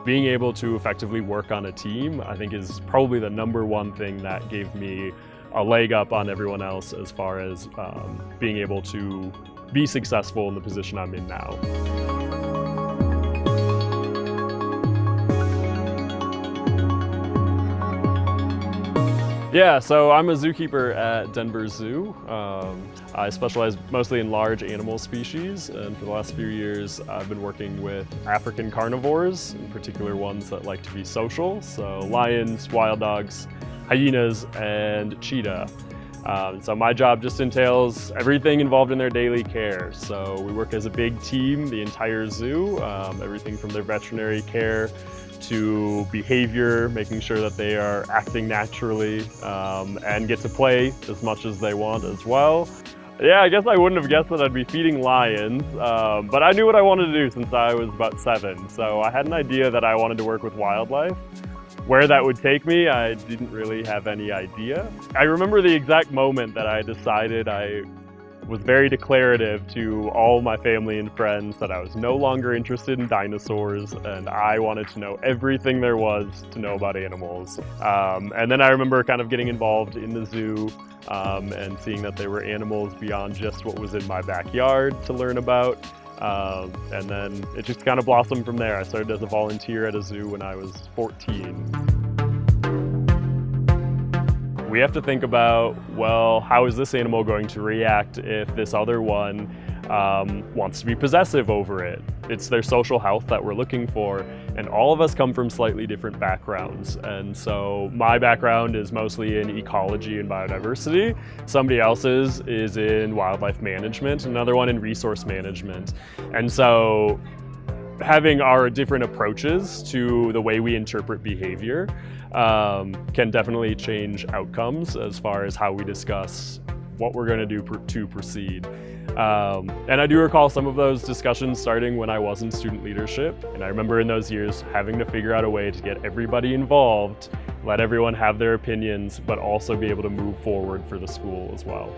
Being able to effectively work on a team, I think, is probably the number one thing that gave me a leg up on everyone else as far as being able to be successful in the position I'm in now. Yeah, so I'm a zookeeper at Denver Zoo. I specialize mostly in large animal species, and for the last few years I've been working with African carnivores, in particular ones that like to be social, so lions, wild dogs, hyenas, and cheetah. So my job just entails everything involved in their daily care. So we work as a big team, the entire zoo, everything from their veterinary care to behavior, making sure that they are acting naturally, and get to play as much as they want as well. Yeah, I guess I wouldn't have guessed that I'd be feeding lions, but I knew what I wanted to do since I was about 7. So I had an idea that I wanted to work with wildlife. Where that would take me, I didn't really have any idea. I remember the exact moment that I decided I was very declarative to all my family and friends that I was no longer interested in dinosaurs and I wanted to know everything there was to know about animals. And then I remember kind of getting involved in the zoo and seeing that there were animals beyond just what was in my backyard to learn about. And then it just kind of blossomed from there. I started as a volunteer at a zoo when I was 14. We have to think about, well, how is this animal going to react if this other one wants to be possessive over it? It's their social health that we're looking for, and all of us come from slightly different backgrounds. And so my background is mostly in ecology and biodiversity. Somebody else's is in wildlife management, another one in resource management. And so having our different approaches to the way we interpret behavior can definitely change outcomes as far as how we discuss what we're going to do to proceed. And I do recall some of those discussions starting when I was in student leadership, and I remember in those years having to figure out a way to get everybody involved, let everyone have their opinions, but also be able to move forward for the school as well.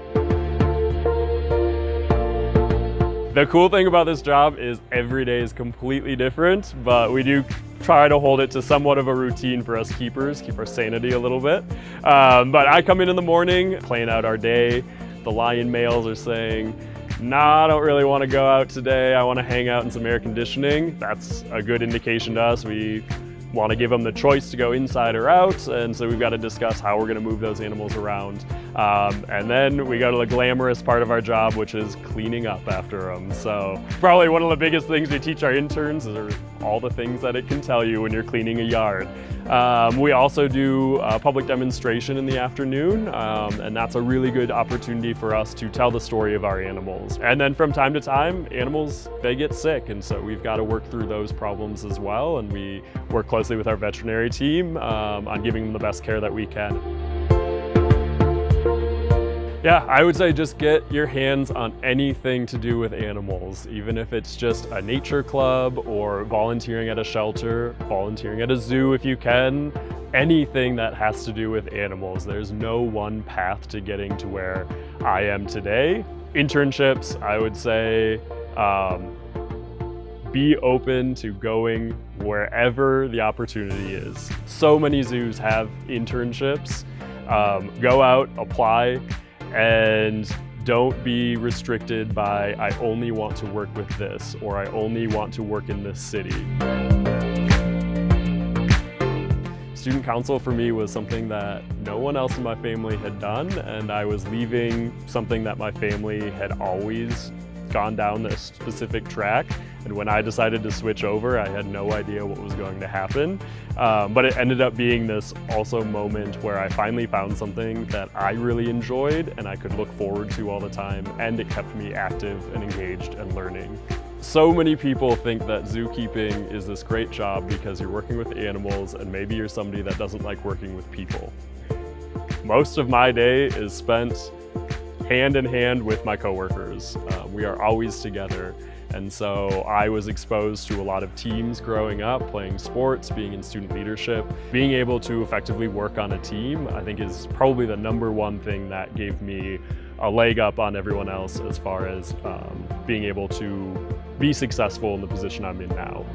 The cool thing about this job is every day is completely different, but we do try to hold it to somewhat of a routine for us keepers, keep our sanity a little bit. But I come in the morning, plan out our day. The lion males are saying, nah, I don't really want to go out today. I want to hang out in some air conditioning. That's a good indication to us. We want to give them the choice to go inside or out, and so we've got to discuss how we're going to move those animals around. And then we go to the glamorous part of our job, which is cleaning up after them. So probably one of the biggest things we teach our interns is all the things that it can tell you when you're cleaning a yard. We also do a public demonstration in the afternoon, and that's a really good opportunity for us to tell the story of our animals. And then from time to time, animals, they get sick, and so we've got to work through those problems as well, and we work closely with our veterinary team on giving them the best care that we can. Yeah, I would say just get your hands on anything to do with animals, even if it's just a nature club or volunteering at a shelter, volunteering at a zoo if you can, anything that has to do with animals. There's no one path to getting to where I am today. Internships, I would say, be open to going wherever the opportunity is. So many zoos have internships. Go out, apply, and don't be restricted by, I only want to work with this, or I only want to work in this city. Student council for me was something that no one else in my family had done, and I was leaving something that my family had always gone down this specific track. And when I decided to switch over, I had no idea what was going to happen. But it ended up being this also moment where I finally found something that I really enjoyed and I could look forward to all the time, and it kept me active and engaged and learning. So many people think that zookeeping is this great job because you're working with animals and maybe you're somebody that doesn't like working with people. Most of my day is spent hand in hand with my coworkers. We are always together. And so I was exposed to a lot of teams growing up, playing sports, being in student leadership. Being able to effectively work on a team, I think, is probably the number one thing that gave me a leg up on everyone else as far as being able to be successful in the position I'm in now.